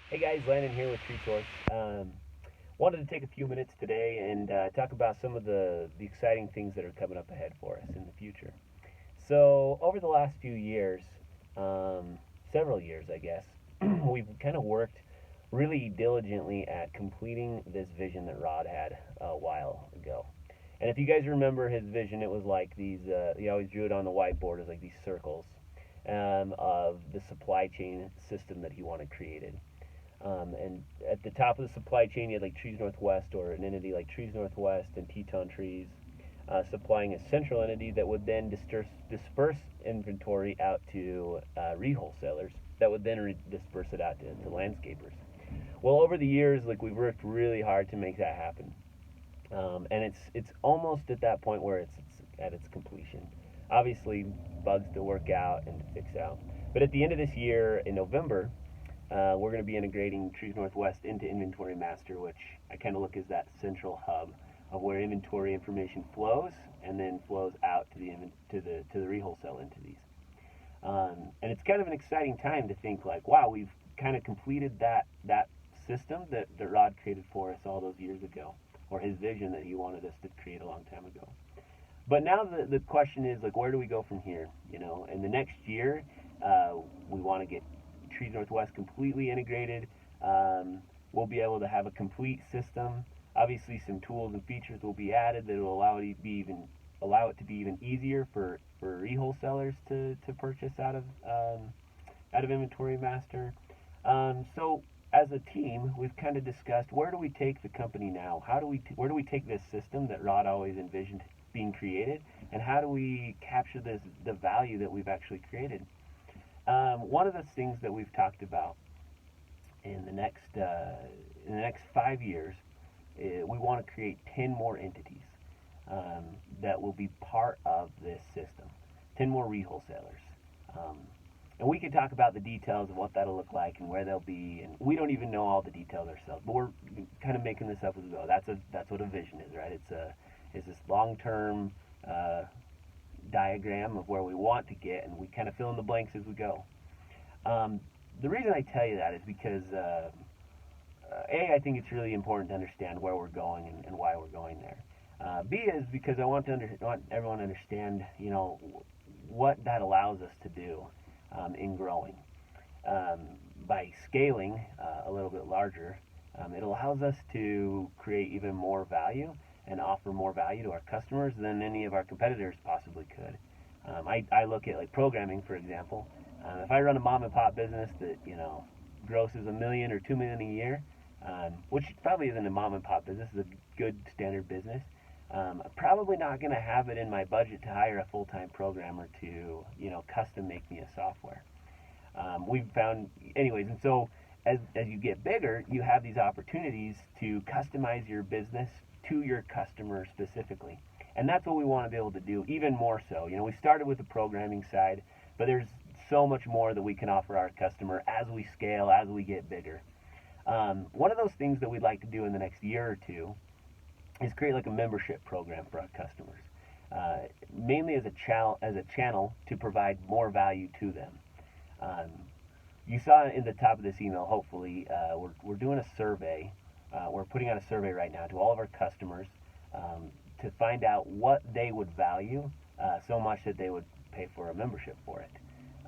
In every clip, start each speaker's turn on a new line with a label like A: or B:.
A: Hey guys, Landon here with Tree Source. Wanted to take a few minutes today and talk about some of the exciting things that are coming up ahead for us in the future. So, over the last few years, several years, I guess, we've kind of worked really diligently at completing this vision that Rod had a while ago. And if you guys remember his vision, it was like these, he always drew it on the whiteboard as like these circles of the supply chain system that he wanted created. And at the top of the supply chain, you had like Trees Northwest or an entity like Trees Northwest and Teton Trees, supplying a central entity that would then disperse inventory out to re-wholesalers that would then disperse it out to landscapers. Well, over the years, like we've worked really hard to make that happen, and it's almost at that point where it's at its completion. Obviously, bugs to work out and to fix out. But at the end of this year, in November, we're going to be integrating Trees Northwest into Inventory Master, which I kind of look as that central hub of where inventory information flows and then flows out to the re-wholesale entities. And it's kind of an exciting time to think like, wow, we've kind of completed that system that Rod created for us all those years ago, or his vision that he wanted us to create a long time ago. But now the question is like, where do we go from here? You know, in the next year, we want to get Trees Northwest completely integrated. We'll be able to have a complete system. Obviously, some tools and features will be added that will allow it to be even easier for e-wholesalers to purchase out of Inventory Master. So as a team, we've kind of discussed where do we take the company now? Where do we take this system that Rod always envisioned being created, and how do we capture the value that we've actually created? One of the things that we've talked about in the next 5 years, we want to create 10 more entities um, that will be part of this system. 10 more re-wholesalers. Um, and we can talk about the details of what that'll look like and where they'll be. And we don't even know all the details ourselves, but we're kind of making this up as we go. That's what a vision is, right? It's this long-term uh, diagram of where we want to get, and we kind of fill in the blanks as we go. Um, the reason I tell you that is because I think it's really important to understand where we're going and why we're going there. B is because I want everyone to understand, you know, what that allows us to do in growing. Um, by scaling a little bit larger, it allows us to create even more value and offer more value to our customers than any of our competitors possibly could. I look at like programming, for example. If I run a mom and pop business that grosses $1 million or $2 million a year, which probably isn't a mom and pop business, is a good standard business. I'm probably not going to have it in my budget to hire a full-time programmer to custom make me a software. We've found, anyways, and so as you get bigger, you have these opportunities to customize your business to your customer specifically. And that's what we want to be able to do, even more so. We started with the programming side, but there's so much more that we can offer our customer as we scale, as we get bigger. One of those things that we'd like to do in the next year or two is create like a membership program for our customers, mainly as a channel to provide more value to them. Um, you saw in the top of this email, hopefully, we're doing a survey. We're putting out a survey right now to all of our customers to find out what they would value so much that they would pay for a membership for it.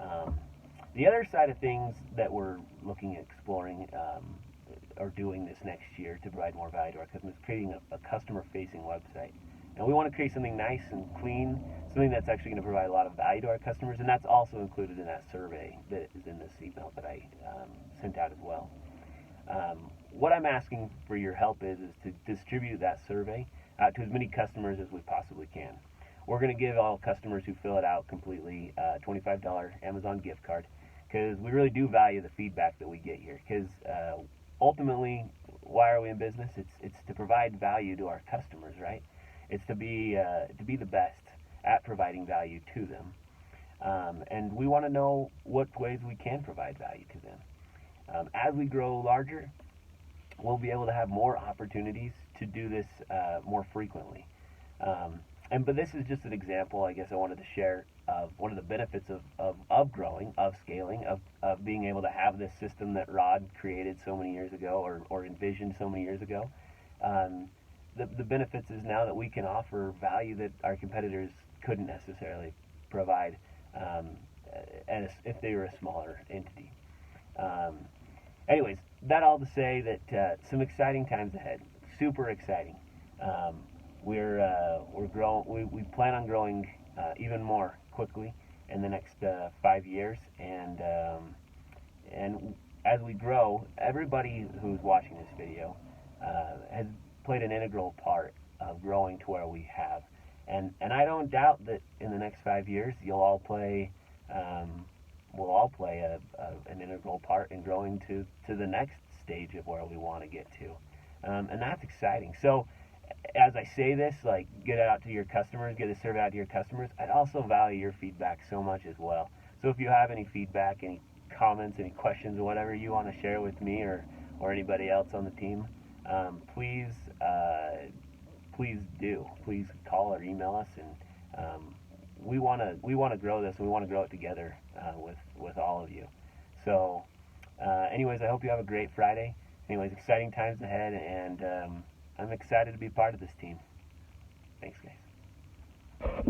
A: Um, the other side of things that we're looking at exploring or doing this next year to provide more value to our customers is creating a customer-facing website. And we want to create something nice and clean, something that's actually going to provide a lot of value to our customers, and that's also included in that survey that is in this email that I sent out as well. What I'm asking for your help is to distribute that survey out to as many customers as we possibly can. We're going to give all customers who fill it out completely a $25 Amazon gift card because we really do value the feedback that we get here. Because ultimately, why are we in business? It's to provide value to our customers, right? It's to be the best at providing value to them, and we want to know what ways we can provide value to them. As we grow larger, we'll be able to have more opportunities to do this more frequently. Um, But this is just an example, I guess, I wanted to share of one of the benefits of growing, of scaling, of being able to have this system that Rod created so many years ago, or envisioned so many years ago. Um, the benefits is now that we can offer value that our competitors couldn't necessarily provide, um, if they were a smaller entity. Um, Anyways, that all to say that some exciting times ahead. Super exciting. Um, we're growing. We plan on growing even more quickly in the next 5 years, and as we grow, everybody who's watching this video has played an integral part of growing to where we have. And I don't doubt that in the next 5 years you'll all play, we'll all play an integral part in growing to the next stage of where we want to get to. And that's exciting. So as I say this, like, get it out to your customers, get the survey out to your customers, I'd also value your feedback so much as well. So if you have any feedback, any comments, any questions, or whatever you want to share with me or anybody else on the team, please please do. Please call or email us, and we want to grow this. And we want to grow it together with all of you. So, anyways, I hope you have a great Friday. Anyways, exciting times ahead, and I'm excited to be part of this team. Thanks, guys.